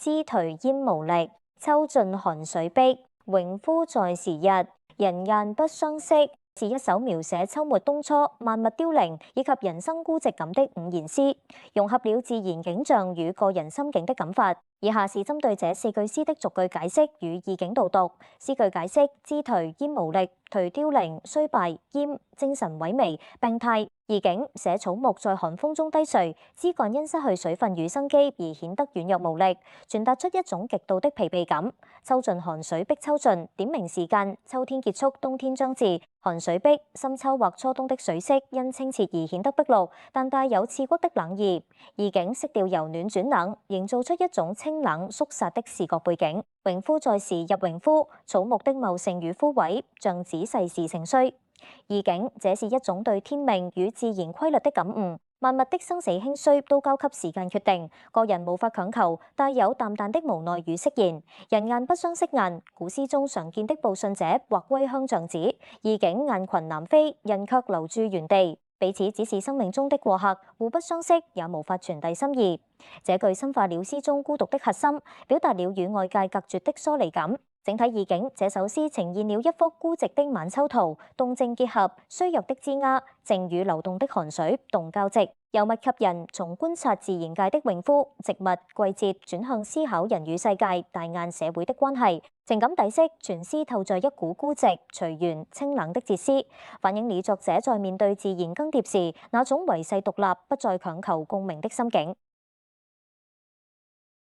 枝頹煙無力，秋盡寒水碧。榮枯在時日，人雁不相識。是一首描寫秋末冬初萬物凋零以及人生孤寂感的五言詩，融合了自然景象與個人心境的感法。以下是針對這4句詩的逐句解釋與意境導讀。詩句解釋：枝頹煙無力，頹凋零衰敗，煙精神萎靡病態。意境：寫草木在寒風中低垂，枝幹因失去水分與生機而顯得軟弱無力，傳達出一種極度的疲憊感。秋盡寒水碧秋盡，點明時間秋天結束，冬天將至。寒水碧，深秋或初冬的水色因清澈而顯得碧綠，但帶有刺骨的冷意。意境：色調由暖轉冷，營造出一種清冷肅殺的視覺背景。榮枯在時入榮枯，草木的茂盛與枯萎，像指世事盛衰。意境：這是一種對天命與自然規律的感悟。萬物的生死興衰都交給時間決定，個人無法強求，帶有淡淡的無奈與釋然。人雁不相識雁，古詩中常見的報信者或歸鄉象子。意境：雁群南飛，人卻留駐原地，彼此只是生命中的過客，互不相識，也無法傳遞心意。這句深化了詩中孤獨的核心，表達了與外界隔絕的疏離感。整體意境：這首詩呈現了一幅孤寂的晚秋圖，動靜結合，衰弱的枝椏，靜與流動的寒水，動交織，由物及人，從觀察自然界的榮枯、植物、季節，轉向思考人與世界、大雁社會的關係。情感底色：全詩透着一股孤寂、隨緣、清冷的哲思，反映了作者在面對自然更迭時那種遺世獨立、不再強求共鳴的心境。